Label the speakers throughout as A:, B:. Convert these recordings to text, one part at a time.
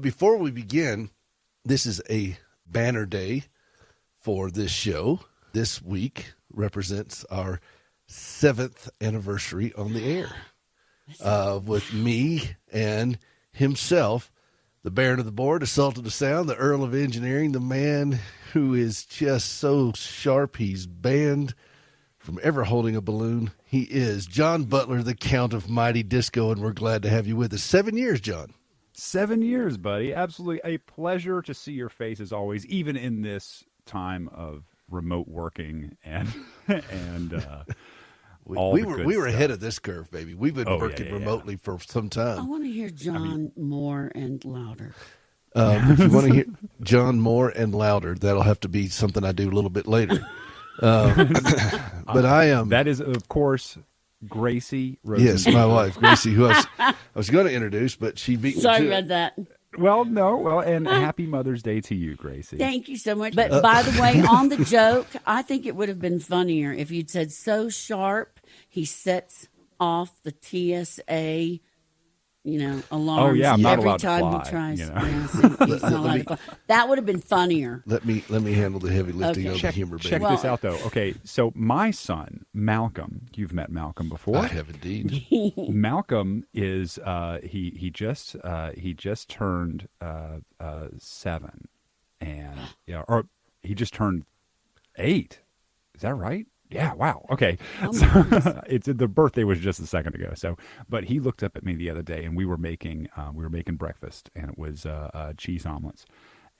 A: Before we begin, this is a banner day for this show. This week represents our 7th anniversary on the air with me and himself, the Baron of the Board, the Sultan of Sound, the Earl of Engineering, the man who is just so sharp he's banned from ever holding a balloon. He is John Butler, the Count of Mighty Disco, and we're glad to have you with us. 7 years, John.
B: 7 years, buddy. Absolutely a pleasure to see your face as always, even in this time of remote working and all
A: we
B: the
A: were
B: good
A: we were
B: stuff.
A: ahead of this curve, baby. We've been working remotely for some time.
C: I want to hear John more and louder.
A: If you want to hear John more and louder, that'll have to be something I do a little bit later. But I am.
B: That is, of course, Gracie.
A: Yes, my wife, Gracie, who I was going to introduce, but she beat me
C: Sorry
A: to
C: about
A: it.
C: that.
B: And happy Mother's Day to you, Gracie.
C: Thank you so much. But by the way, on the joke, I think it would have been funnier if you'd said, so sharp, he sets off the TSA, alarms
B: Oh, yeah, I'm not
C: every
B: allowed to
C: time
B: fly,
C: he tries.
B: you know.
C: Yes, he's not allowed to fly. That would have been funnier.
A: Let me handle the heavy lifting
C: Okay.
A: of the humor, baby.
B: Check this out, though. Okay, so my son, Malcolm, you've met Malcolm before.
A: I have indeed.
B: Malcolm is he just turned 7, and or he just turned 8. Is that right? Yeah. Wow. Okay. So, the birthday was just a second ago. So, but he looked up at me the other day, and we were making breakfast, and it was cheese omelets,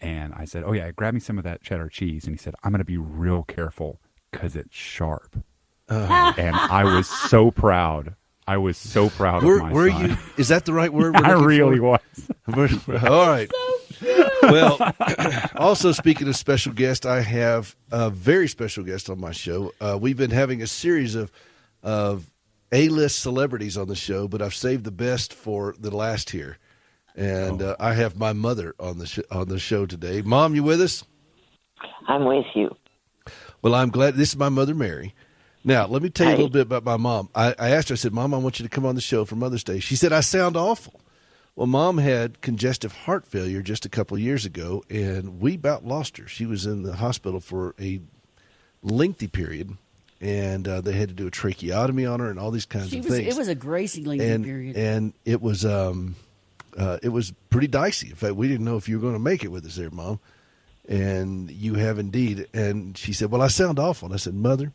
B: and I said, "Oh yeah, grab me some of that cheddar cheese," and he said, "I'm going to be real careful because it's sharp." And I was so proud. Of my son.
A: Is that the right word?
B: I really was.
A: All right. Well, also speaking of special guests, I have a very special guest on my show. We've been having a series of A-list celebrities on the show, but I've saved the best for the last here. And I have my mother on the show today. Mom, you with us?
D: I'm with you.
A: Well, I'm glad. This is my mother, Mary. Now, let me tell you a little bit about my mom. I asked her, I said, Mom, I want you to come on the show for Mother's Day. She said, I sound awful. Well, Mom had congestive heart failure just a couple of years ago, and we about lost her. She was in the hospital for a lengthy period, and they had to do a tracheotomy on her and all these kinds of things.
C: It was a Gracie lengthy period.
A: And it was pretty dicey. In fact, we didn't know if you were going to make it with us there, Mom, and you have indeed. And she said, well, I sound awful. And I said, Mother,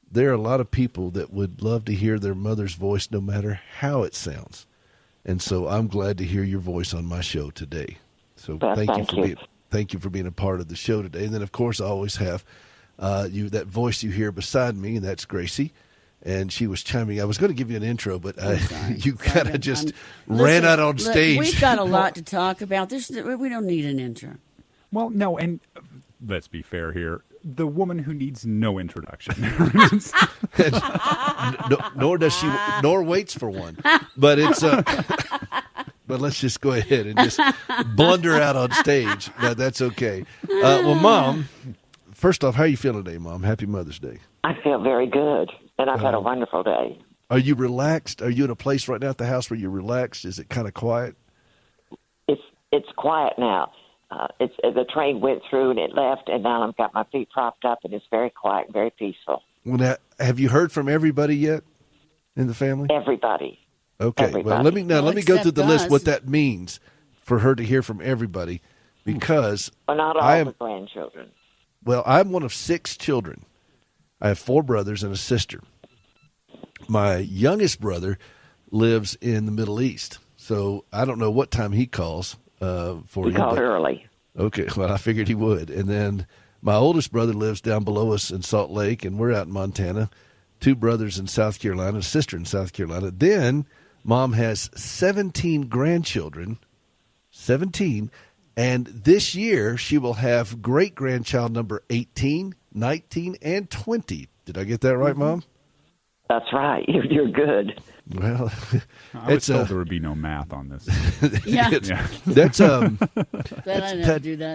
A: there are a lot of people that would love to hear their mother's voice no matter how it sounds. And so I'm glad to hear your voice on my show today. So thank you for being a part of the show today. And then, of course, I always have that voice you hear beside me, and that's Gracie. And she was chiming. I was going to give you an intro, but you kind of just ran out on stage.
C: We've got a lot to talk about. We don't need an intro.
B: Well, no, and let's be fair here. The woman who needs no introduction.
A: Nor does she, nor waits for one. But it's but let's just go ahead and just blunder out on stage. That's okay. Well, Mom, first off, how are you feeling today, Mom? Happy Mother's Day.
D: I feel very good, and I've had a wonderful day.
A: Are you relaxed? Are you in a place right now at the house where you're relaxed? Is it kind of quiet?
D: It's quiet now. The train went through and it left, and now I've got my feet propped up, and it's very quiet, very peaceful.
A: Well, now, have you heard from everybody yet in the family?
D: Everybody.
A: Okay.
D: Everybody.
A: Well, let me go through the list.
C: us.
A: What that means for her to hear from everybody, because
D: Well, not all the grandchildren.
A: Well, I'm one of 6 children. I have 4 brothers and a sister. My youngest brother lives in the Middle East, so I don't know what time he calls.
D: He called early.
A: Okay, well, I figured he would. And then my oldest brother lives down below us in Salt Lake, and we're out in Montana. 2 brothers in South Carolina, a sister in South Carolina. Then Mom has 17 grandchildren, 17, and this year she will have great-grandchild number 18, 19, and 20. Did I get that right, Mom?
D: That's right. You're good.
A: Well,
B: I was told there would be no math on this.
A: That's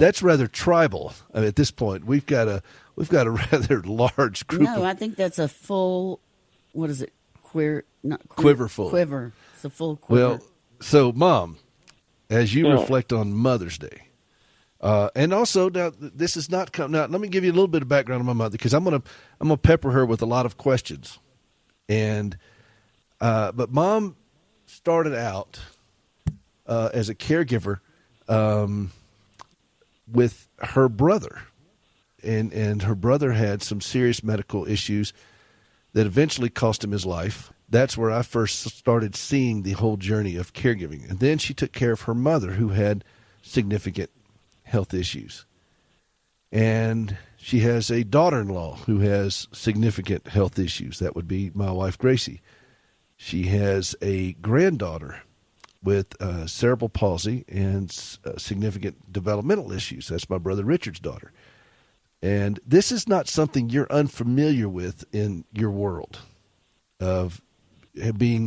C: That's
A: rather tribal. I mean, at this point, we've got a rather large group.
C: No, I think that's a full. What is it?
A: Quiver full.
C: Quiver. It's a full quiver.
A: Well, so Mom, as you
D: Yes.
A: reflect on Mother's Day. And also, now this is not come. Now, let me give you a little bit of background on my mother, because I'm gonna pepper her with a lot of questions. And but Mom started out as a caregiver with her brother, and her brother had some serious medical issues that eventually cost him his life. That's where I first started seeing the whole journey of caregiving. And then she took care of her mother, who had significant health issues. And she has a daughter-in-law who has significant health issues. That would be my wife, Gracie. She has a granddaughter with cerebral palsy and significant developmental issues. That's my brother Richard's daughter. And this is not something you're unfamiliar with in your world of being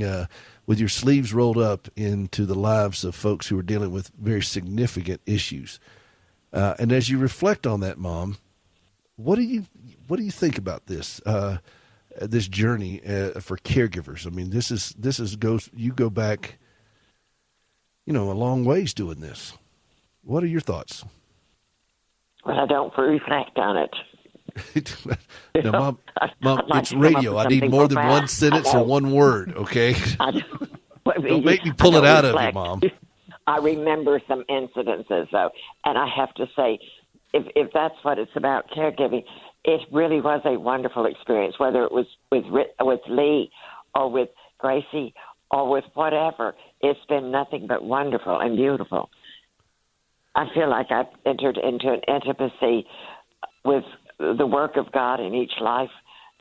A: with your sleeves rolled up into the lives of folks who are dealing with very significant issues. And as you reflect on that, Mom, what do you think about this this journey for caregivers? I mean, you go back, a long ways doing this. What are your thoughts?
D: Well, I don't reflect on it.
A: No, Mom,
D: I'd like
A: it's
D: to come up
A: radio.
D: with
A: I need
D: something
A: more than
D: profound.
A: one sentence or one word, okay? Don't make me
D: I
A: pull it
D: don't
A: out of you,
D: reflect.
A: Mom.
D: I remember some incidences, though, and I have to say, if that's what it's about, caregiving, it really was a wonderful experience, whether it was with Lee or with Gracie or with whatever. It's been nothing but wonderful and beautiful. I feel like I've entered into an intimacy with the work of God in each life,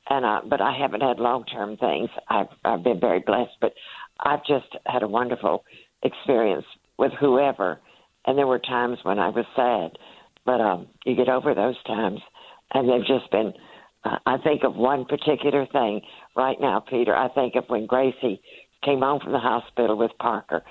D: but I haven't had long-term things. I've been very blessed, but I've just had a wonderful experience with whoever, and there were times when I was sad, but you get over those times, and they've just been. I think of one particular thing right now, Peter. I think of when Gracie came home from the hospital with Parker.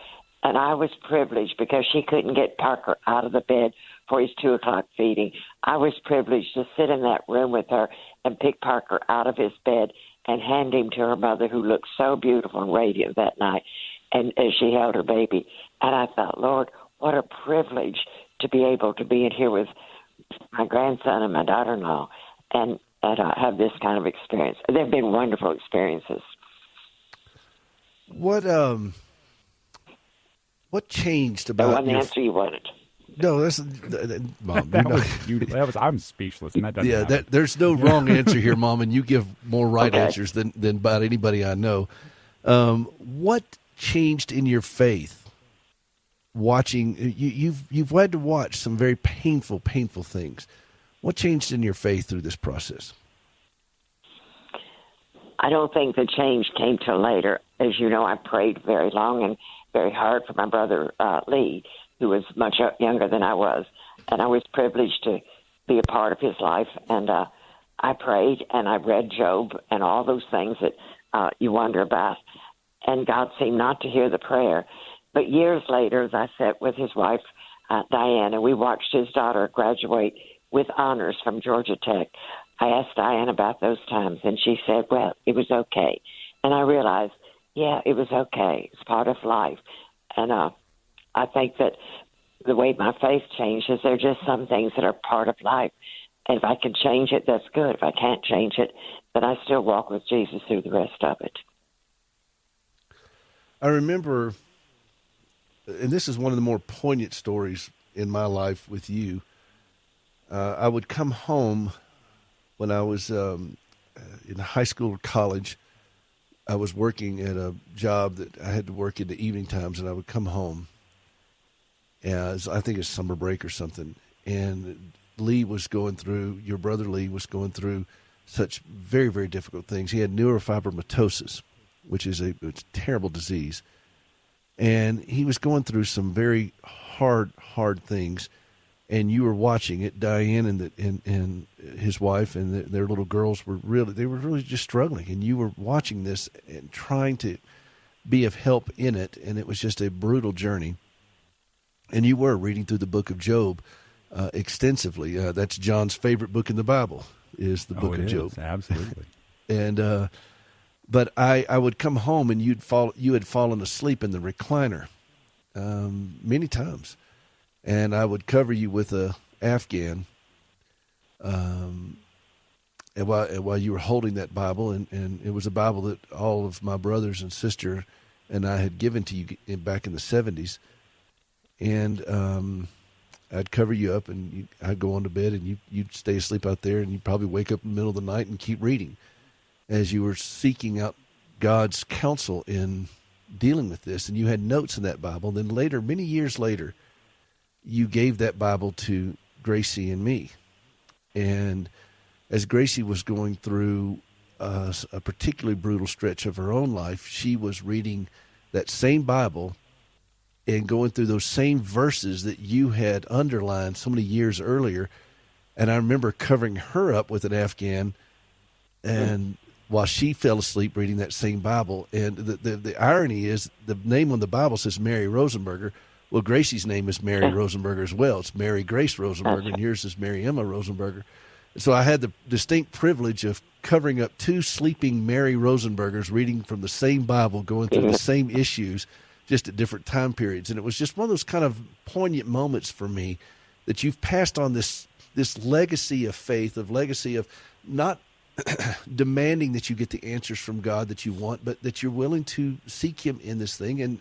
D: And I was privileged because she couldn't get Parker out of the bed for his 2:00 feeding. I was privileged to sit in that room with her and pick Parker out of his bed and hand him to her mother, who looked so beautiful and radiant that night, and as she held her baby. And I thought, Lord, what a privilege to be able to be in here with my grandson and my daughter-in-law and have this kind of experience. They've been wonderful experiences.
A: What changed
D: That
A: about
D: wasn't the answer you wanted.
A: No, that's Mom.
B: I'm speechless, and that doesn't happen.
A: There's no wrong answer here, Mom, and you give more right answers than about anybody I know. What changed in your faith? Watching you've had to watch some very painful things. What changed in your faith through this process?
D: I don't think the change came till later. As you know, I prayed very long and very hard for my brother Lee, who was much younger than I was, and I was privileged to be a part of his life. And I prayed and I read Job and all those things that you wonder about, and God seemed not to hear the prayer. But years later, as I sat with his wife, Diane, and we watched his daughter graduate with honors from Georgia Tech, I asked Diane about those times, and she said, well, it was okay. And I realized, yeah, it was okay. It's part of life. And I think that the way my faith changed is there are just some things that are part of life. And if I can change it, that's good. If I can't change it, then I still walk with Jesus through the rest of it.
A: I remember, and this is one of the more poignant stories in my life with you, I would come home when I was in high school or college. I was working at a job that I had to work in the evening times, and I would come home as I think it's summer break or something. And your brother Lee was going through such very, very difficult things. He had neurofibromatosis, which is a terrible disease. And he was going through some very hard things. And you were watching it. Diane and his wife and their little girls were really just struggling. And you were watching this and trying to be of help in it. And it was just a brutal journey. And you were reading through the book of Job extensively. That's John's favorite book in the Bible, is the book of Job.
B: Absolutely.
A: And but I would come home and you had fallen asleep in the recliner. many times, and I would cover you with a Afghan. And while you were holding that Bible, and it was a Bible that all of my brothers and sister and I had given to you back in the 70s, and I'd cover you up, and I'd go on to bed, and you'd stay asleep out there, and you'd probably wake up in the middle of the night and keep reading as you were seeking out God's counsel in dealing with this. And you had notes in that Bible. And then later, many years later, you gave that Bible to Gracie and me. And as Gracie was going through a particularly brutal stretch of her own life, she was reading that same Bible and going through those same verses that you had underlined so many years earlier. And I remember covering her up with an Afghan, and while she fell asleep reading that same Bible. And the irony is the name on the Bible says Mary Rosenberger. Well, Gracie's name is Mary Rosenberger as well. It's Mary Grace Rosenberger, and yours is Mary Emma Rosenberger. So I had the distinct privilege of covering up two sleeping Mary Rosenbergers reading from the same Bible, going through the same issues, just at different time periods. And it was just one of those kind of poignant moments for me that you've passed on this legacy of faith, of legacy of not demanding that you get the answers from God that you want, but that you're willing to seek him in this thing and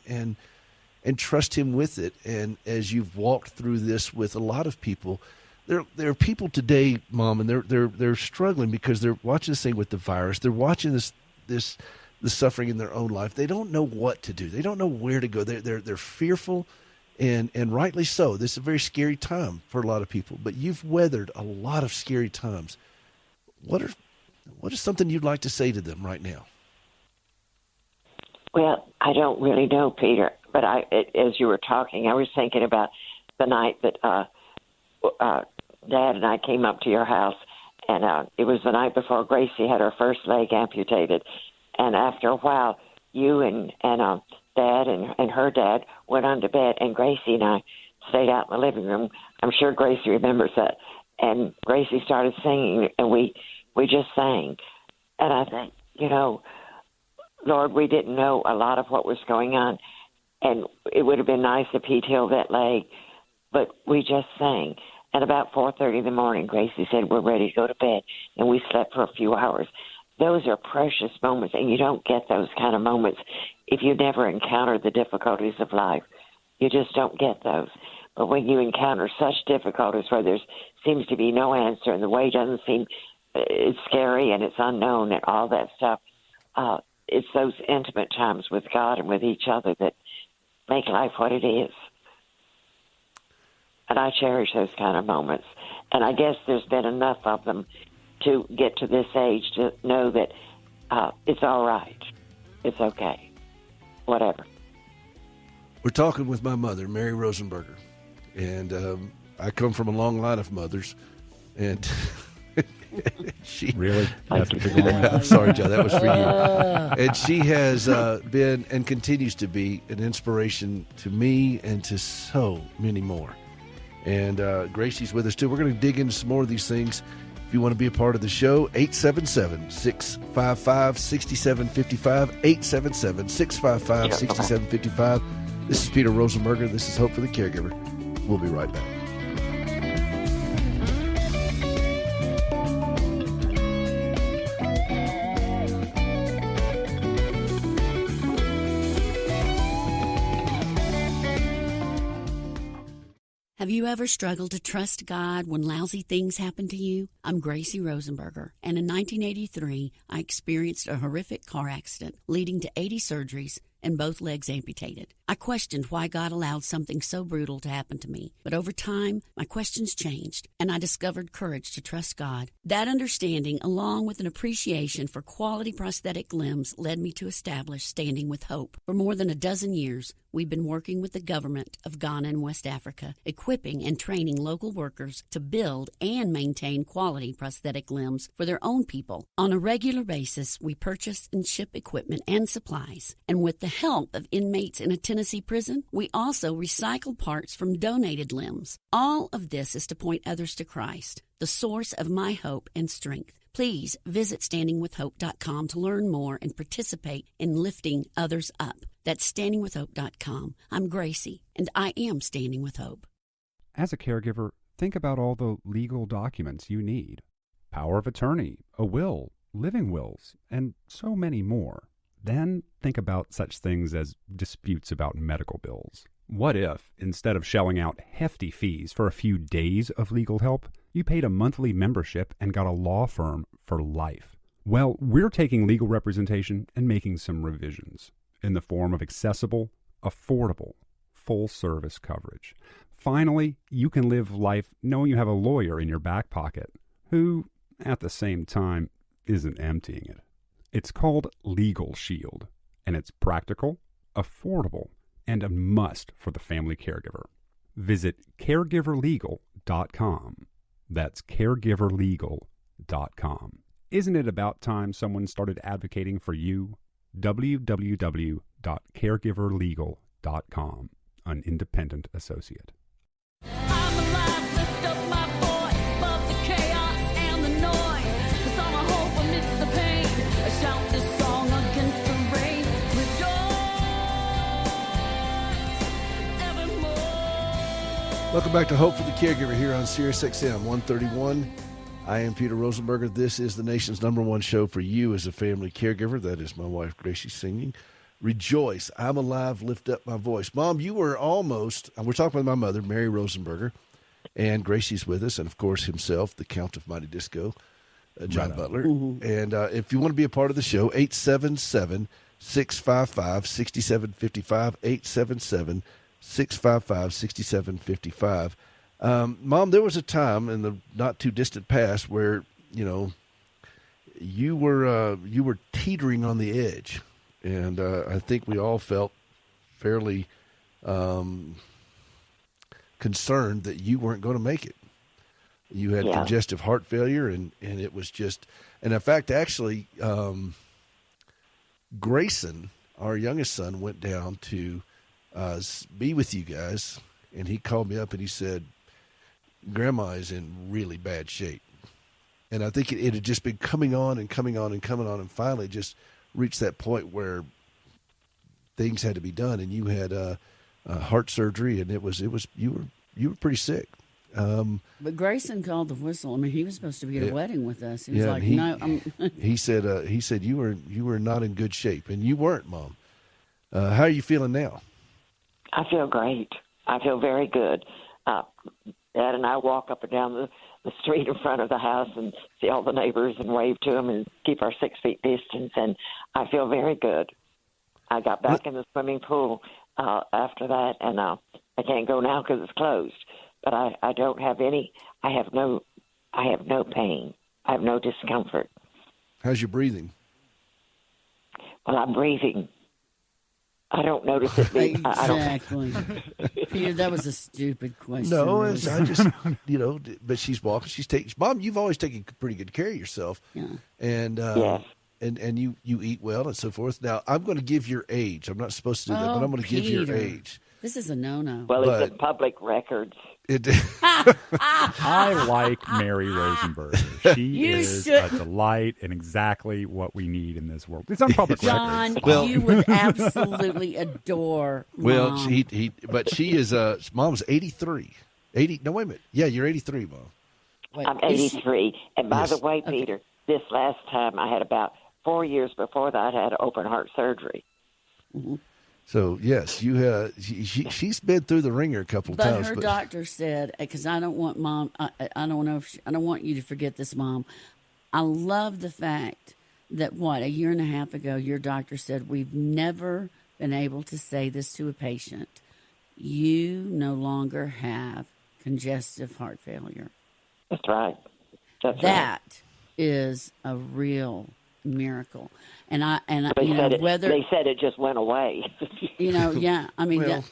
A: trust him with it. And as you've walked through this with a lot of people, there are people today, Mom, and they're struggling because they're watching this thing with the virus. They're watching the suffering in their own life. They don't know what to do. They don't know where to go. They're fearful, and rightly so. This is a very scary time for a lot of people. But you've weathered a lot of scary times. What is something you'd like to say to them right now?
D: Well, I don't really know, Peter, but as you were talking, I was thinking about the night that Dad and I came up to your house, and it was the night before Gracie had her first leg amputated. And after a while, you and Dad and her dad went on to bed, and Gracie and I stayed out in the living room. I'm sure Gracie remembers that. And Gracie started singing, and we just sang. And I think, Lord, we didn't know a lot of what was going on, and it would have been nice if he'd healed that leg, but we just sang. And about 4:30 in the morning, Gracie said, we're ready to go to bed, and we slept for a few hours. Those are precious moments, and you don't get those kind of moments if you never encounter the difficulties of life. You just don't get those. But when you encounter such difficulties where there seems to be no answer and the way doesn't seem, it's scary and it's unknown and all that stuff, it's those intimate times with God and with each other that make life what it is. And I cherish those kind of moments. And I guess there's been enough of them to get to this age to know that it's all right. It's okay. Whatever.
A: We're talking with my mother, Mary Rosenberger. And I come from a long line of mothers. And she
B: really? That's what you're going with?
A: I'm sorry, John. That was for you. And she has been and continues to be an inspiration to me and to so many more. And Gracie's with us, too. We're going to dig into some more of these things. If you want to be a part of the show, 877-655-6755, 877-655-6755. This is Peter Rosenberger. This is Hope for the Caregiver. We'll be right back.
C: Have you ever struggled to trust God when lousy things happen to you? I'm Gracie Rosenberger, and in 1983, I experienced a horrific car accident leading to 80 surgeries and both legs amputated. I questioned why God allowed something so brutal to happen to me, but over time, my questions changed, and I discovered courage to trust God. That understanding, along with an appreciation for quality prosthetic limbs, led me to establish Standing with Hope. For more than a dozen years, we've been working with the government of Ghana and West Africa, equipping and training local workers to build and maintain quality prosthetic limbs for their own people. On a regular basis, we purchase and ship equipment and supplies, and with the help of inmates in a Tennessee prison, we also recycle parts from donated limbs. All of this is to point others to Christ, the source of my hope and strength. Please visit standingwithhope.com to learn more and participate in lifting others up. That's standingwithhope.com. I'm Gracie, and I am Standing with Hope.
B: As a caregiver, think about all the legal documents you need. Power of attorney, a will, living wills, and so many more. Then think about such things as disputes about medical bills. What if, instead of shelling out hefty fees for a few days of legal help, you paid a monthly membership and got a law firm for life? Well, we're taking legal representation and making some revisions in the form of accessible, affordable, full-service coverage. Finally, you can live life knowing you have a lawyer in your back pocket who, at the same time, isn't emptying it. It's called Legal Shield, and it's practical, affordable, and a must for the family caregiver. Visit caregiverlegal.com. That's caregiverlegal.com. Isn't it about time someone started advocating for you? www.caregiverlegal.com, an independent associate.
E: I'm alive, lift up my voice above the chaos and the noise. 'Cause I'm a hope amidst the pain. I shout this song against the rain. Rejoice evermore.
A: Welcome back to Hope for the Caregiver here on Sirius XM 131. I am Peter Rosenberger. This is the nation's #1 show for you as a family caregiver. That is my wife, Gracie, singing. Rejoice, I'm alive, lift up my voice. Mom, you were almost, we're talking with my mother, Mary Rosenberger, and Gracie's with us, and of course himself, the Count of Mighty Disco, John Butler. Mm-hmm. And if you want to be a part of the show, 877-655-6755, 877-655-6755. Mom, there was a time in the not too distant past where, you were teetering on the edge. And I think we all felt fairly concerned that you weren't going to make it. You had congestive heart failure, and it was just – and in fact, actually, Grayson, our youngest son, went down to be with you guys, and he called me up and he said, Grandma is in really bad shape. And I think it had just been coming on and coming on and coming on, and finally just – reached that point where things had to be done, and you had heart surgery, and it was you were pretty sick.
C: But Grayson called the whistle. I mean, he was supposed to be at a wedding with us. He was like,
A: "No." He said you were not in good shape, and you weren't, Mom. How are you feeling now?
D: I feel great. I feel very good. Dad and I walk up and down the street in front of the house and see all the neighbors and wave to them and keep our 6 feet distance, and I feel very good. I got back in the swimming pool after that, and I can't go now because it's closed. But I don't have any. I have no pain. I have no discomfort.
A: How's your breathing?
D: Well, I'm breathing. I don't notice it being.
C: Exactly. Peter, that was a stupid question.
A: No, I just, but she's walking. Mom, you've always taken pretty good care of yourself.
C: Yeah.
A: And,
D: yes.
A: and you eat well and so forth. Now, I'm going to give your age. I'm not supposed to do that, but I'm going to give your age.
C: This is a no-no.
D: Well, it's in public records.
B: I like Mary Rosenberger. She is a delight and exactly what we need in this world. It's on public
C: John,
B: records.
C: you would absolutely adore Mom.
A: Well, but she is, Mom's 83. 80, no, wait a minute. Yeah, you're 83, Mom.
C: Wait,
D: I'm 83. And by
A: Yes.
D: the way, Peter, this last time I had about 4 years before that, I had open heart surgery.
C: Mm-hmm.
A: So, yes, she's been through the ringer a couple of times.
C: But her doctor said, because I don't want Mom, I don't want you to forget this, Mom. I love the fact that, a year and a half ago, your doctor said, we've never been able to say this to a patient. You no longer have congestive heart failure.
D: That's right.
C: That is a real miracle. And
D: they said it just went away.
C: Yeah. I mean,
A: Well,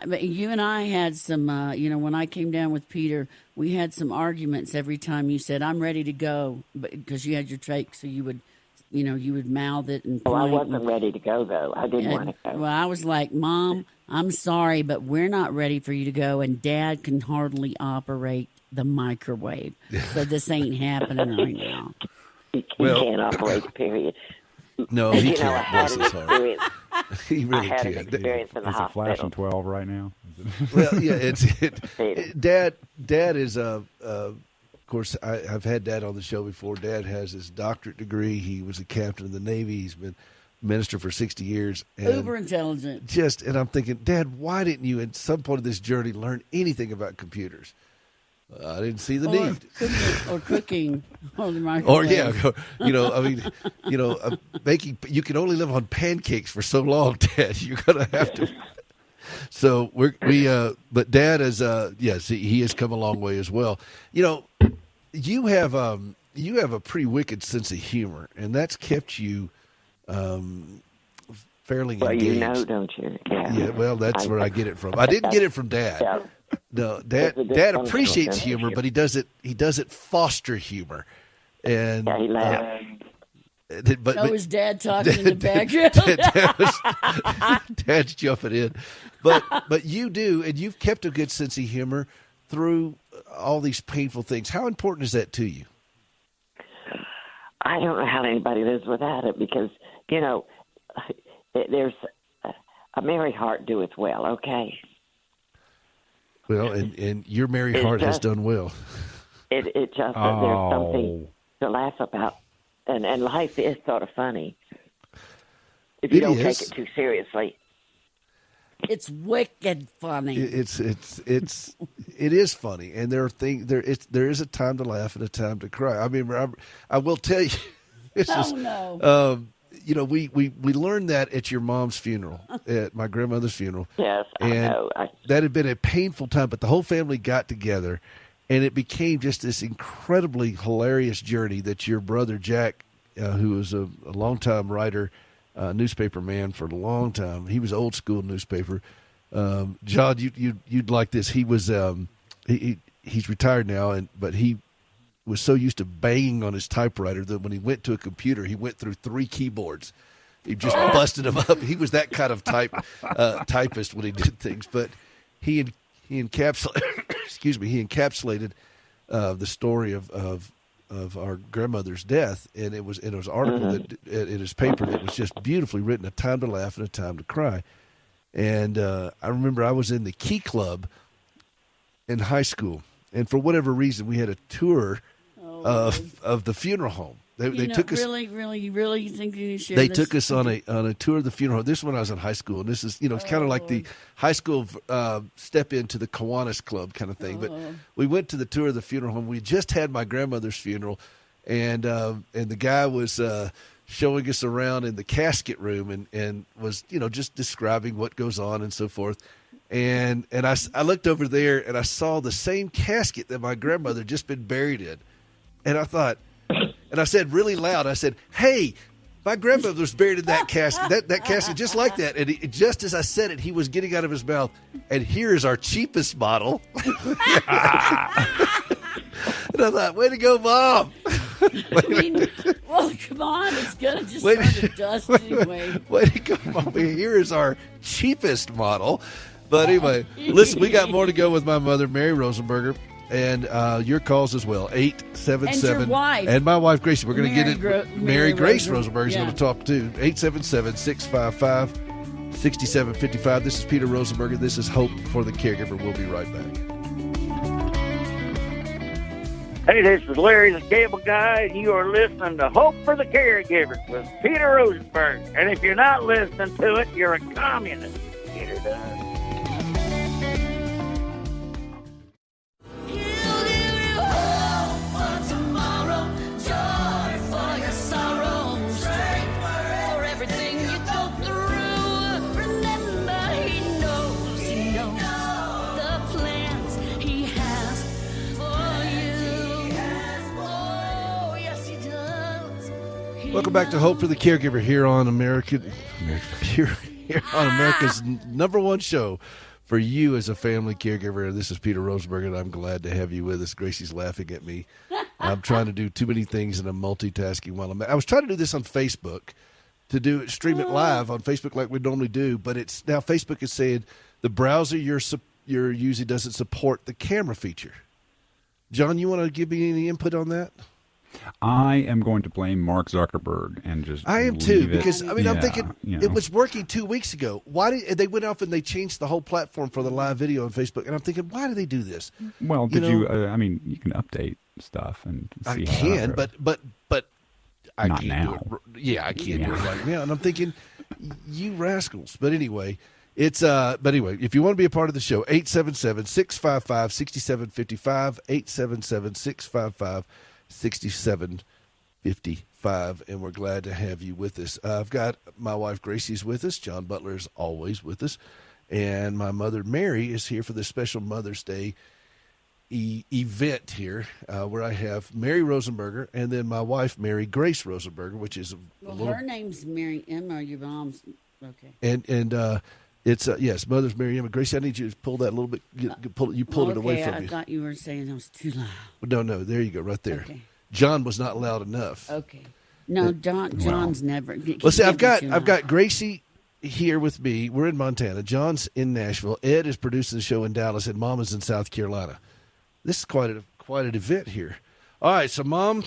C: but you and I had some, when I came down with Peter, we had some arguments every time you said, I'm ready to go, because you had your trach, so you would mouth it. And
D: I wasn't ready to go, though. I didn't want to go.
C: Well, I was like, Mom, I'm sorry, but we're not ready for you to go, and Dad can hardly operate the microwave. So this ain't happening right now.
D: You can't operate, period.
A: No, he
D: I
A: can't.
D: had
A: Bless
D: an
A: his heart.
D: experience.
A: He
D: I
A: really
D: had an
A: can't.
D: experience in the
B: Is it flashing
D: hospital.
B: 12 right now?
A: Well, yeah,
D: Peter.
A: Dad is of course, I've had Dad on the show before. Dad has his doctorate degree. He was a captain in the Navy. He's been minister for 60 years. And
C: Uber intelligent.
A: and I'm thinking, Dad, why didn't you at some point of this journey learn anything about computers? I didn't see the need.
C: Cooking on the
A: Or
C: microwave.
A: making. You can only live on pancakes for so long, Dad. You're gonna have to. So but Dad is yes, he has come a long way as well. You have a pretty wicked sense of humor, and that's kept you fairly engaged.
D: Don't you? Yeah.
A: Yeah, well, that's where I get it from. I didn't get it from Dad.
D: Yeah.
A: No,
D: It's a
A: Dad
D: dysfunctional
A: appreciates
D: sense of
A: humor,
D: humor.
A: but he doesn't foster humor. And
D: Yeah, he laughs.
A: but
C: His dad talking in the background.
A: Dad's jumping in, but you do, and you've kept a good sense of humor through all these painful things. How important is that to you?
D: I don't know how anybody lives without it because, there's a merry heart doeth well, okay?
A: Well, and your merry
D: It
A: heart has
D: does.
A: done well.
D: It just, there's something to laugh about. And life is sort of funny if you
A: It
D: don't
A: is.
D: take it too seriously.
C: It's wicked funny.
A: It is funny, and there is a time to laugh and a time to cry. I mean, I will tell you, it's just,
C: no.
A: we learned that at your mom's funeral, at my grandmother's funeral.
D: Yes, I
A: And
D: know.
A: that had been a painful time, but the whole family got together, and it became just this incredibly hilarious journey that your brother Jack, who was a longtime writer, newspaper man for a long time. He was old school newspaper. John, you'd like this. He was he's retired now, but he was so used to banging on his typewriter that when he went to a computer, he went through 3 keyboards. He just busted them up. He was that kind of typist when he did things. But he encapsulated he encapsulated the story of our grandmother's death, and it was an article that in his paper that was just beautifully written, a time to laugh and a time to cry. And I remember I was in the Key Club in high school, and for whatever reason, we had a tour of the funeral home. They took us.
C: Really, you think you should?
A: They took us on a tour of the funeral home. This is when I was in high school, and this is it's kind of like the high school step into the Kiwanis Club kind of thing. But we went to the tour of the funeral home. We just had my grandmother's funeral, and the guy was showing us around in the casket room and was just describing what goes on and so forth. And I looked over there and I saw the same casket that my grandmother had just been buried in, and I thought. And I said really loud, I said, "Hey, my grandmother was buried in that casket, that casket just like that." And just as I said it, he was getting out of his mouth, and here is our cheapest model. And I thought, way to go, Mom.
C: Well, come on, it's gonna just start to dust anyway.
A: Way to go, Mom. Here is our cheapest model. But anyway, listen, we got more to go with my mother, Mary Rosenberger. And your calls as well, 877.
C: And your wife.
A: And my wife, Gracie. We're going to get it.
C: Mary
A: Grace
C: Rosenberg.
A: Rosenberg is going to talk too. 877-655-6755. This is Peter Rosenberger. This is Hope for the Caregiver. We'll be right back.
F: Hey, this is Larry the Cable Guy, and you are listening to Hope for the Caregiver with Peter Rosenberg. And if you're not listening to it, you're a communist. Get it done.
A: Welcome back to Hope for the Caregiver here on America's number one show for you as a family caregiver. This is Peter Rosenberg, and I'm glad to have you with us. Gracie's laughing at me. I'm trying to do too many things, and I'm multitasking while I was trying to do this on Facebook, to stream it live on Facebook like we normally do, but it's now Facebook is saying the browser you're using doesn't support the camera feature. John, you want to give me any input on that?
B: I am going to blame Mark Zuckerberg and just
A: I am too,
B: leave it.
A: because I mean, I'm thinking
B: you
A: it
B: know.
A: was working 2 weeks ago. Why did they went off and they changed the whole platform for the live video on Facebook? And I'm thinking, why do they do this?
B: Well,
A: you
B: did you?
A: know?
B: I mean, you can update stuff and see
A: I
B: how
A: can,
B: that
A: but I
B: Not
A: can't
B: now.
A: do it. Yeah, I can't do it
B: Yeah.
A: right now. And I'm thinking, you rascals. But anyway, it's but anyway, if you want to be a part of the show, 877-655-6755, 877-655-6755, and we're glad to have you with us. I've got my wife Gracie's with us. John Butler is always with us, and my mother Mary is here for this special Mother's Day event here, where I have Mary Rosenberger and then my wife Mary Grace Rosenberger, which is a
C: Well,
A: little.
C: her name's Mary Emma. Your mom's okay.
A: And it's yes, Mother's Mary Emma. Gracie, I need you to pull that a little bit. You pulled it away from
C: I
A: you.
C: thought you were saying it was too loud.
A: No, there you go, right there.
C: Okay.
A: John was not loud enough.
C: Okay. No, John's never.
A: Well, see, I've
C: never
A: got Gracie here with me. We're in Montana. John's in Nashville. Ed is producing the show in Dallas, and Mom is in South Carolina. This is quite an event here. All right, so Mom,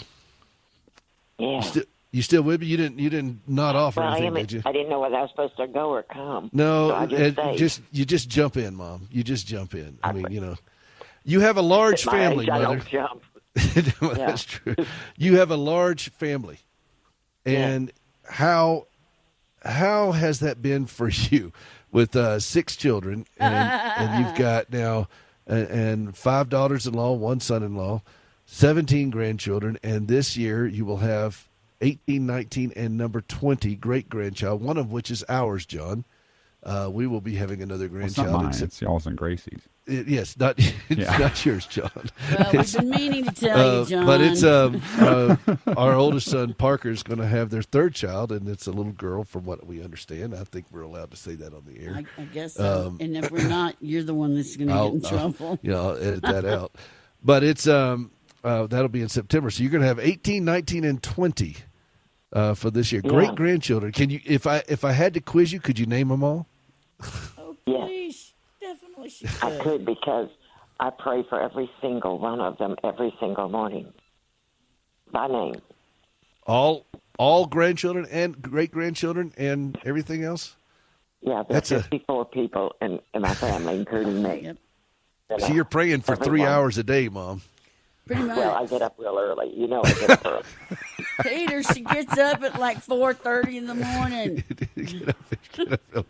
D: Yeah.
A: you still with me? You didn't nod off or
D: Well,
A: anything, did you?
D: I didn't know whether I was supposed to go or come.
A: No,
D: so I just stayed.
A: you just jump in, Mom. You just jump in. I mean, you know, you have a large
D: At my
A: family,
D: age, I
A: Mother.
D: don't jump.
A: Well,
D: Yeah.
A: That's true. You have a large family, and how has that been for you with 6 children, and you've got now and 5 daughters-in-law, 1 son-in-law, 17 grandchildren, and this year you will have 18, 19, and number 20 great-grandchild, one of which is ours, John. We will be having another
B: Well, it's
A: grandchild.
B: not mine. It's y'all's and Gracie's.
A: Yes, not it's not yours, John.
C: Well, we've been meaning to tell you, John.
A: But it's our oldest son Parker is going to have their 3rd child, and it's a little girl, from what we understand. I think we're allowed to say that on the air.
C: I guess so. And if we're not, you're the one that's going to get in trouble.
A: I'll edit that out. But it's that'll be in September. So you're going to have 18, 19, and 20 for this year.
D: Yeah.
A: Great grandchildren. Can you? If I had to quiz you, could you name them all?
C: Oh,
D: Yeah.
C: please. Definitely she
D: I
C: could.
D: could because I pray for every single one of them every single morning by name.
A: All grandchildren and great grandchildren and everything else.
D: Yeah,
A: That's
D: there's 54 people in my family, including me.
C: Yep.
A: So you're praying for 3
D: Everyone.
A: hours a day, Mom.
C: Pretty much.
D: Well, I get up real early. You know I get up early.
C: Peter, she gets up at like 4:30 in the morning.
A: Get up early.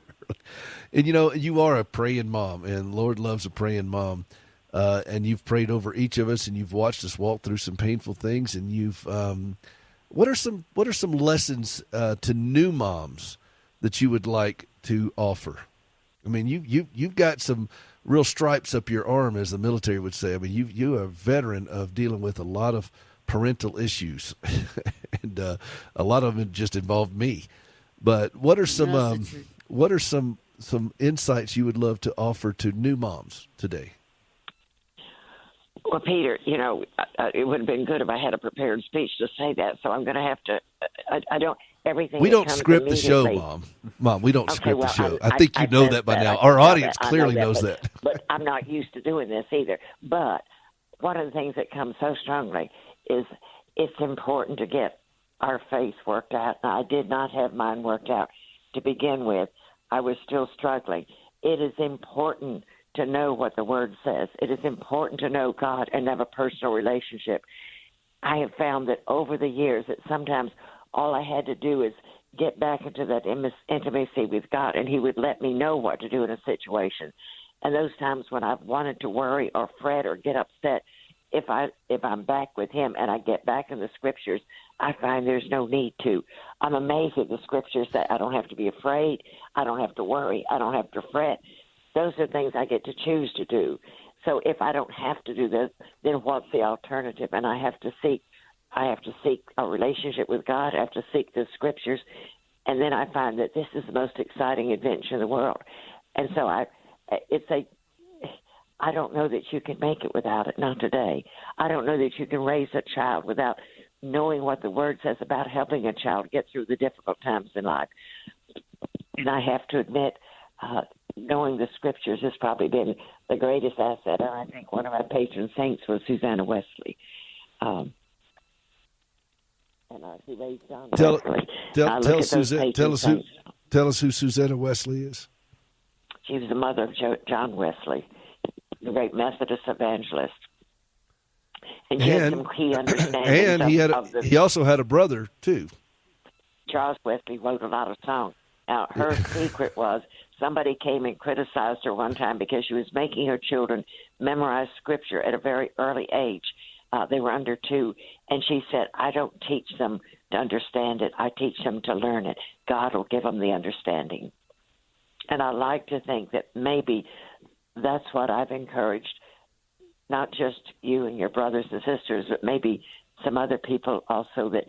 A: And you know, you are a praying mom, and Lord loves a praying mom. And you've prayed over each of us, and you've watched us walk through some painful things. And you've, what are some lessons to new moms that you would like to offer? I mean, you've got some real stripes up your arm, as the military would say. I mean, you are a veteran of dealing with a lot of parental issues, and a lot of them just involve me. But what are some
C: That's the truth.
A: what are some insights you would love to offer to new moms today?
D: Well, Peter, you know, it would have been good if I had a prepared speech to say that. So I'm going to have to. I don't. Everything.
A: We
D: that
A: don't
D: comes
A: script the show,
D: immediately-
A: Mom. We don't
D: Okay,
A: script
D: well,
A: the show.
D: I
A: I think you know
D: said
A: that by now.
D: I
A: Our
D: know
A: audience
D: that. I
A: clearly
D: know
A: knows
D: but,
A: that.
D: But I'm not used to doing this either. But one of the things that comes so strongly is it's important to get our faith worked out. Now, I did not have mine worked out to begin with. I was still struggling. It is important to know what the Word says. It is important to know God and have a personal relationship. I have found that over the years that sometimes all I had to do is get back into that intimacy with God, and He would let me know what to do in a situation. And those times when I've wanted to worry or fret or get upset, if I'm back with Him and I get back in the Scriptures, I find there's no need to. I'm amazed at the Scriptures that I don't have to be afraid, I don't have to worry, I don't have to fret. Those are things I get to choose to do. So if I don't have to do this, then what's the alternative? And I have to seek a relationship with God. I have to seek the Scriptures, and then I find that this is the most exciting adventure in the world. And so I don't know that you can make it without it. Not today. I don't know that you can raise a child without knowing what the Word says about helping a child get through the difficult times in life. And I have to admit, knowing the Scriptures has probably been the greatest asset. And I think one of my patron saints was Susanna Wesley. and he raised John
A: Tell
D: Wesley.
A: tell Suzette. Tell us who Susanna Wesley is.
D: She was the mother of John Wesley, the great Methodist evangelist. And she had some key understandings
A: and he also had a brother too.
D: Charles Wesley wrote a lot of songs. Now, her secret was somebody came and criticized her one time because she was making her children memorize Scripture at a very early age. They were under 2, and she said, I don't teach them to understand it. I teach them to learn it. God will give them the understanding. And I like to think that maybe that's what I've encouraged, not just you and your brothers and sisters, but maybe some other people also, that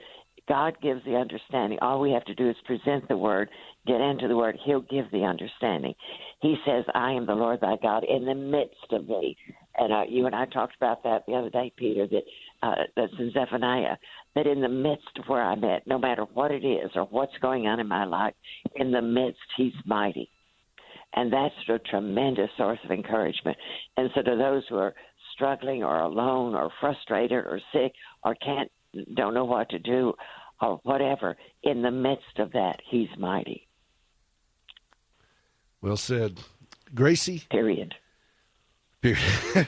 D: God gives the understanding. All we have to do is present the Word, get into the Word. He'll give the understanding. He says, I am the Lord thy God in the midst of thee. And you and I talked about that the other day, Peter, that's in Zephaniah, that in the midst of where I'm at, no matter what it is or what's going on in my life, in the midst, he's mighty. And that's a tremendous source of encouragement. And so to those who are struggling or alone or frustrated or sick or don't know what to do or whatever, in the midst of that, he's mighty.
A: Well said. Gracie?
D: Period.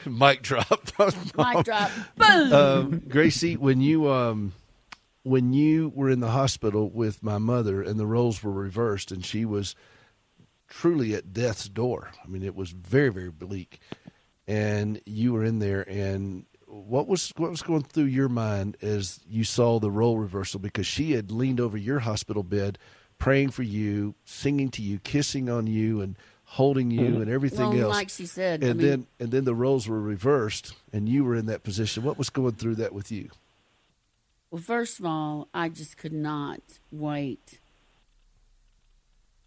A: Mic drop.
C: Mic drop. Boom.
A: Gracie, when you were in the hospital with my mother and the roles were reversed and she was truly at death's door, I mean, it was very, very bleak, and you were in there, and what was going through your mind as you saw the role reversal? Because she had leaned over your hospital bed, praying for you, singing to you, kissing on you, and holding you, and everything else.
C: Like she said,
A: and then the roles were reversed, and you were in that position. What was going through that with you?
C: Well, first of all, I just could not wait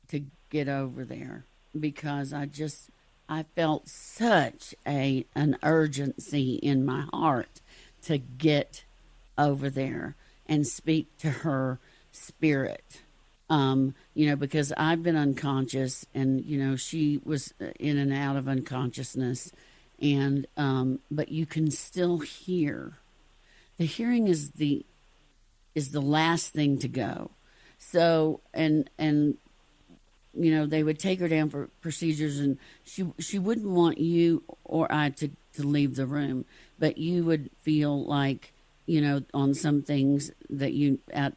C: to get over there because I felt such an urgency in my heart to get over there and speak to her spirit. Because I've been unconscious and, she was in and out of unconsciousness, and but you can still hear. The hearing is the last thing to go. So, and they would take her down for procedures, and she wouldn't want you or I to leave the room, but you would feel like, on some things that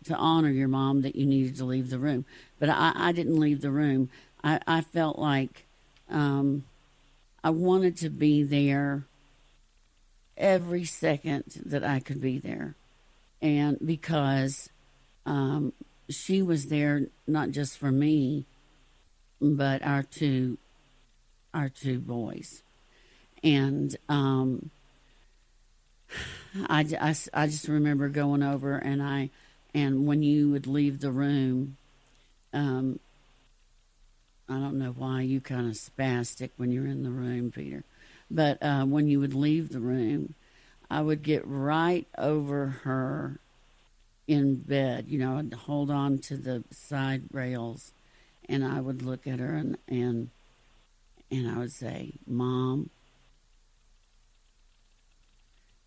C: to honor your mom, that you needed to leave the room. But I didn't leave the room. I felt like I wanted to be there every second that I could be there. And because she was there not just for me, but our two boys. And I just remember going over, and when you would leave the room, I don't know why you kind of spastic when you're in the room, Peter, but when you would leave the room, I would get right over her in bed. I'd hold on to the side rails, and I would look at her and I would say, Mom,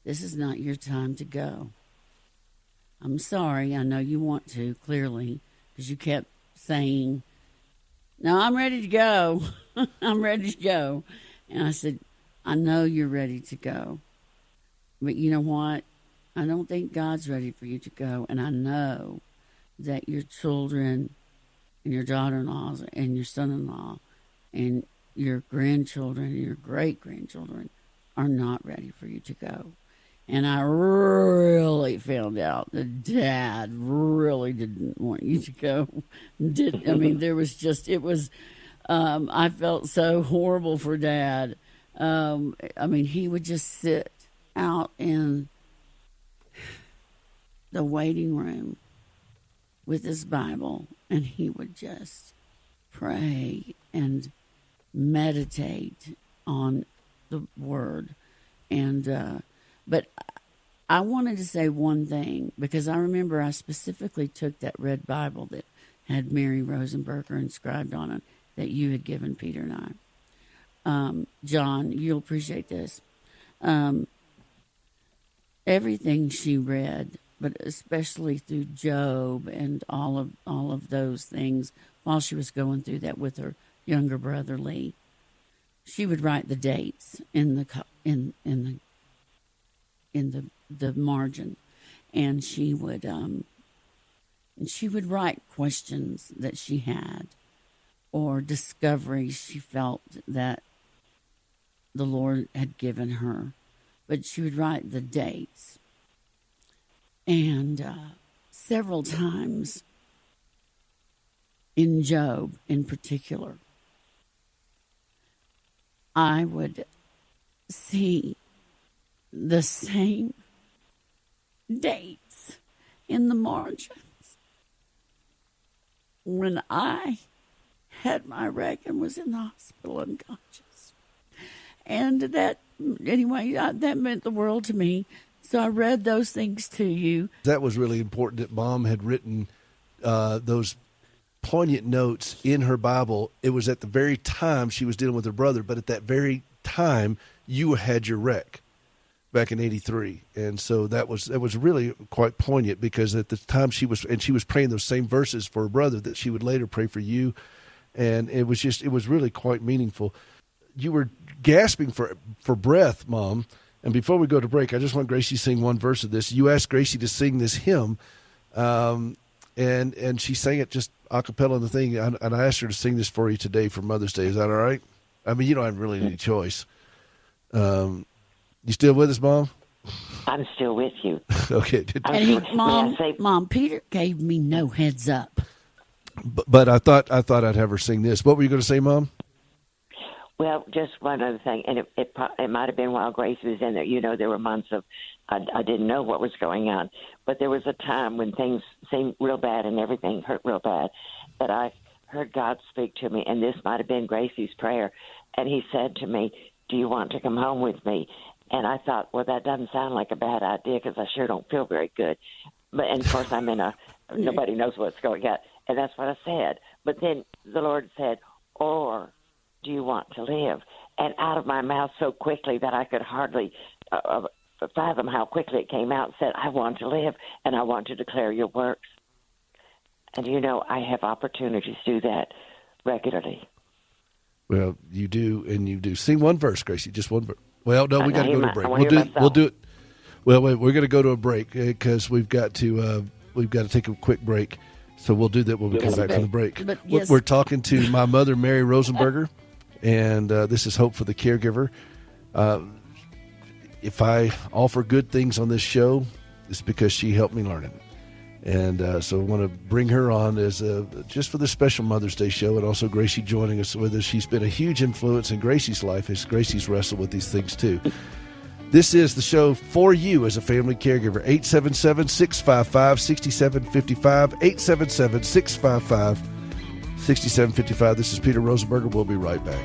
C: this is not your time to go. I'm sorry. I know you want to, clearly, because you kept saying, no, I'm ready to go. I'm ready to go. And I said, I know you're ready to go. But you know what? I don't think God's ready for you to go. And I know that your children and your daughter-in-laws and your son-in-law and your grandchildren and your great-grandchildren are not ready for you to go. And I really found out that Dad really didn't want you to go. I felt so horrible for Dad. He would just sit out in the waiting room with his Bible, and he would just pray and meditate on the Word. But I wanted to say one thing, because I remember I specifically took that red Bible that had Mary Rosenberger inscribed on it that you had given Peter and I. John, you'll appreciate this. Everything she read but especially through Job and all of those things while she was going through that with her younger brother Lee. She would write the dates in the margin, and she would write questions that she had or discoveries she felt that the Lord had given her, but she would write the dates. And several times in Job in particular, I would see the same dates in the margins when I had my wreck and was in the hospital unconscious. And that, anyway, that meant the world to me. So I read those things to you.
A: That was really important that Mom had written those poignant notes in her Bible. It was at the very time she was dealing with her brother, but at that very time you had your wreck back in '83, and so that was really quite poignant, because at the time she was praying those same verses for her brother that she would later pray for you, and it was really quite meaningful. You were gasping for breath, Mom. And before we go to break, I just want Gracie to sing one verse of this. You asked Gracie to sing this hymn, and she sang it just a cappella on the thing, and I asked her to sing this for you today for Mother's Day. Is that all right? I mean, you don't have really any choice. You still with us, Mom?
D: I'm still with you.
A: Okay.
C: And Mom, Peter gave me no heads up.
A: But I thought I'd have her sing this. What were you going to say, Mom?
D: Well, just one other thing, and it might have been while Grace was in there. You know, there were months of I didn't know what was going on, but there was a time when things seemed real bad and everything hurt real bad, that I heard God speak to me, and this might have been Gracie's prayer, and He said to me, "Do you want to come home with me?" And I thought, well, that doesn't sound like a bad idea, because I sure don't feel very good. But and of course, I'm in nobody knows what's going on, and that's what I said. But then the Lord said, "Or do you want to live?" And out of my mouth so quickly that I could hardly fathom how quickly it came out, said, "I want to live, and I want to declare your works." And you know, I have opportunities to do that regularly.
A: Well, you do, and you do. Sing one verse, Gracie, just one verse. Well, no, we got to go to a break. We'll do it. Well, wait, we're going to go to a break because we've got to take a quick break. So we'll do that when we come back from the break.
C: Yes.
A: We're talking to my mother, Mary Rosenberger, and this is Hope for the Caregiver. If I offer good things on this show, it's because she helped me learn it. And so I want to bring her on as just for this special Mother's Day show, and also Gracie joining us with us. She's been a huge influence in Gracie's life as Gracie's wrestled with these things too. This is the show for you as a family caregiver. 877-655-6755. 877-655-6755. This is Peter Rosenberger. We'll be right back.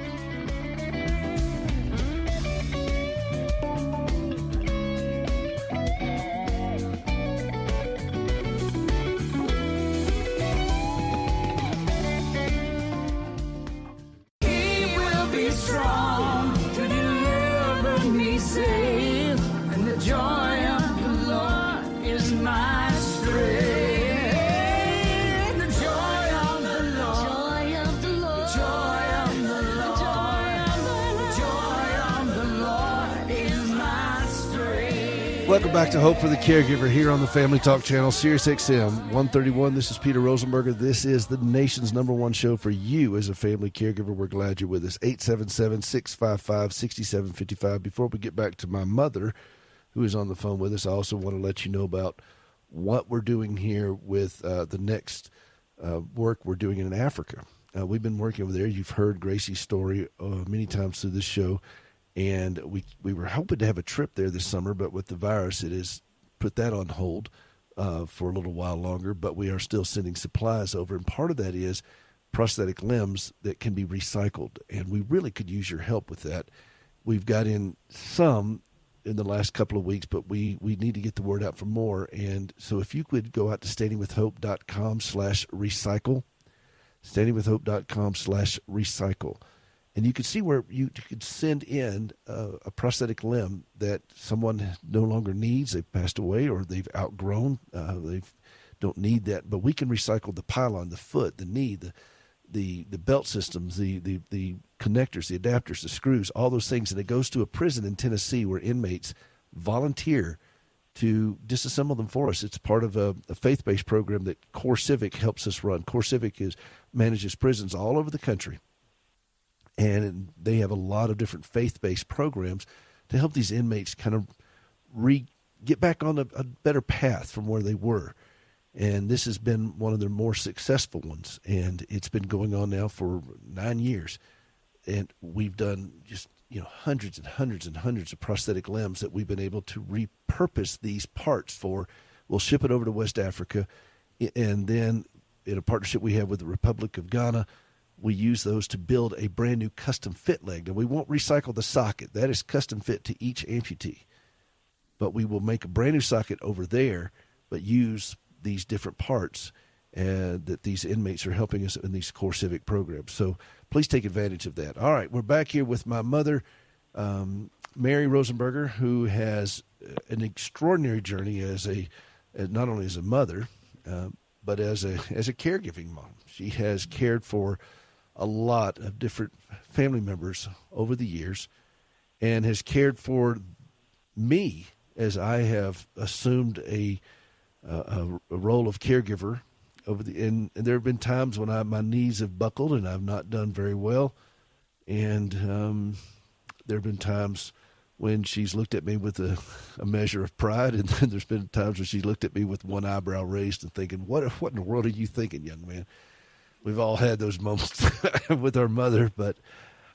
A: Welcome back to Hope for the Caregiver here on the Family Talk Channel, Sirius XM 131. This is Peter Rosenberger. This is the nation's #1 show for you as a family caregiver. We're glad you're with us. 877-655-6755. Before we get back to my mother, who is on the phone with us, I also want to let you know about what we're doing here with the next work we're doing in Africa. We've been working over there. You've heard Gracie's story many times through this show. And we were hoping to have a trip there this summer, but with the virus, it has put that on hold for a little while longer. But we are still sending supplies over, and part of that is prosthetic limbs that can be recycled, and we really could use your help with that. We've got in some in the last couple of weeks, but we need to get the word out for more. And so if you could go out to standingwithhope.com/recycle, standingwithhope.com/recycle. And you could see where you could send in a prosthetic limb that someone no longer needs. They've passed away or they've outgrown. They don't need that. But we can recycle the pylon, the foot, the knee, the belt systems, the connectors, the adapters, the screws, all those things. And it goes to a prison in Tennessee where inmates volunteer to disassemble them for us. It's part of a faith-based program that Core Civic helps us run. Core Civic manages prisons all over the country. And they have a lot of different faith-based programs to help these inmates kind of get back on a better path from where they were. And this has been one of their more successful ones. And it's been going on now for 9 years. And we've done just, hundreds and hundreds and hundreds of prosthetic limbs that we've been able to repurpose these parts for. We'll ship it over to West Africa. And then in a partnership we have with the Republic of Ghana, we use those to build a brand new custom fit leg. And we won't recycle the socket. That is custom fit to each amputee. But we will make a brand new socket over there, but use these different parts that these inmates are helping us in these Core Civic programs. So please take advantage of that. All right, we're back here with my mother, Mary Rosenberger, who has an extraordinary journey not only as a mother, but as a caregiving mom. She has cared for a lot of different family members over the years and has cared for me as I have assumed a role of caregiver and there have been times when my knees have buckled and I've not done very well. And there have been times when she's looked at me with a measure of pride, and then there's been times when she looked at me with one eyebrow raised and thinking, what in the world are you thinking, young man? We've all had those moments with our mother. But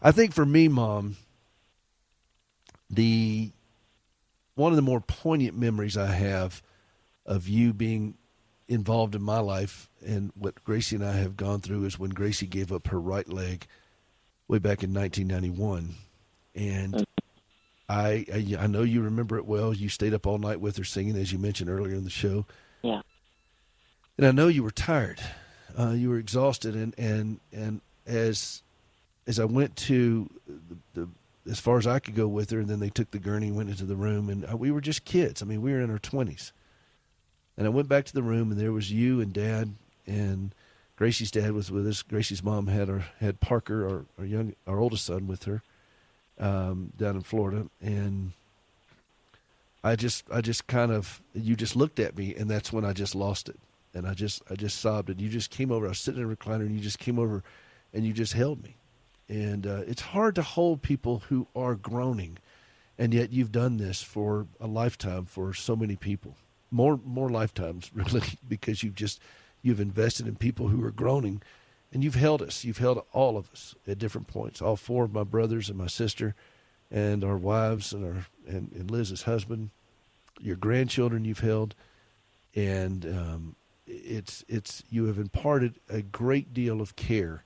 A: I think for me, Mom, one of the more poignant memories I have of you being involved in my life and what Gracie and I have gone through is when Gracie gave up her right leg way back in 1991. And I know you remember it well. You stayed up all night with her singing, as you mentioned earlier in the show.
D: Yeah.
A: And I know you were tired. You were exhausted. And as I went to as far as I could go with her, and then they took the gurney and went into the room, and we were just kids. I mean, we were in our 20s. And I went back to the room, and there was you and Dad, and Gracie's dad was with us. Gracie's mom had Parker, our oldest son, with her down in Florida, and I just kind of, you just looked at me, and that's when I just lost it, and I just sobbed, and you just came over. I was sitting in a recliner, and you just came over, and you just held me, and it's hard to hold people who are groaning, and yet you've done this for a lifetime for so many people. More lifetimes, really, because you've invested in people who are groaning, and you've held us. You've held all of us at different points. All four of my brothers and my sister, and our wives and Liz's husband, your grandchildren you've held, and it's you have imparted a great deal of care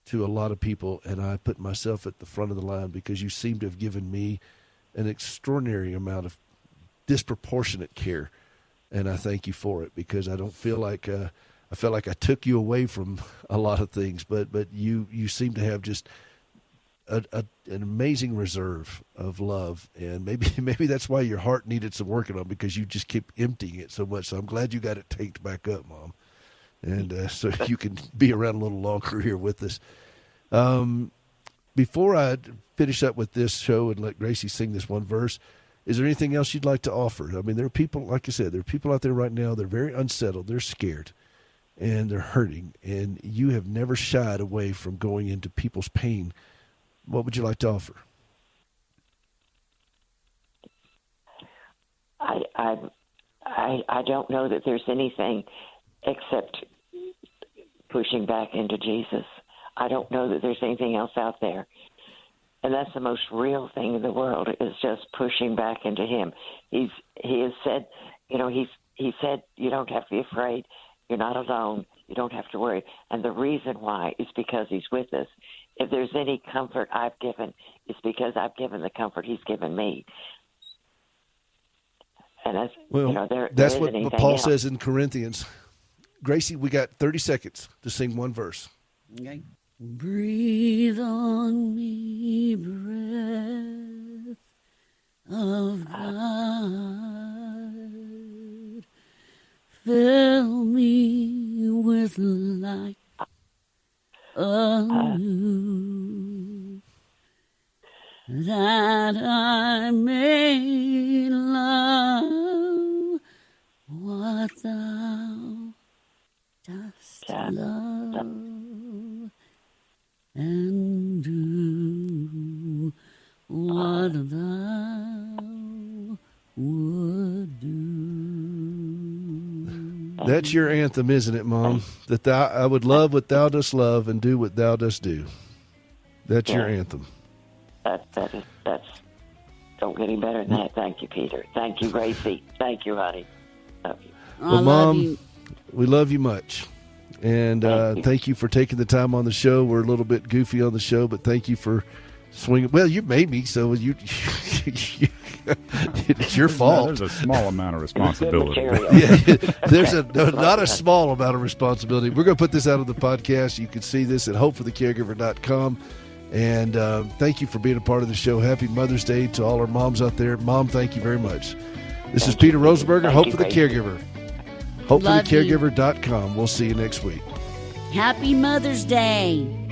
A: to a lot of people, and I put myself at the front of the line because you seem to have given me an extraordinary amount of disproportionate care. And I thank you for it because I don't feel like I felt like I took you away from a lot of things, but you seem to have just an amazing reserve of love, and maybe that's why your heart needed some working on because you just keep emptying it so much. So I'm glad you got it tanked back up, Mom, and so you can be around a little longer here with us. Before I finish up with this show and let Gracie sing this one verse, is there anything else you'd like to offer? I mean, there are people, like I said, there are people out there right now, they're very unsettled, they're scared, and they're hurting, and you have never shied away from going into people's pain. What would you like to offer?
D: I don't know that there's anything except pushing back into Jesus. I don't know that there's anything else out there. And that's the most real thing in the world is just pushing back into him. He has said, he said, you don't have to be afraid. You're not alone. You don't have to worry. And the reason why is because he's with us. If there's any comfort I've given, it's because I've given the comfort he's given me. And
A: that's what Paul says in Corinthians. Gracie, we got 30 seconds to sing one verse.
G: Okay.
C: Breathe on me, breath of God. Fill me with light anew, that I may love what thou dost love, and do what thou would do.
A: That's your anthem, isn't it, Mom? That I would love what thou dost love and do what thou dost do. That's your anthem.
D: That's don't get any better than that. Thank you, Peter. Thank you, Gracie. Thank you, honey. Love you.
A: Well, Mom, we love you much. And thank you for taking the time on the show. We're a little bit goofy on the show, but thank you for swinging. Well, you made me, so it's your fault.
B: There's a small amount of responsibility.
A: There's not a small amount of responsibility. We're going to put this out on the podcast. You can see this at hopeforthecaregiver.com. And thank you for being a part of the show. Happy Mother's Day to all our moms out there. Mom, thank you very much. This is Peter Rosenberger, Hope for the Caregiver. hopeforthecaregiver.com. We'll see you next week.
C: Happy Mother's Day.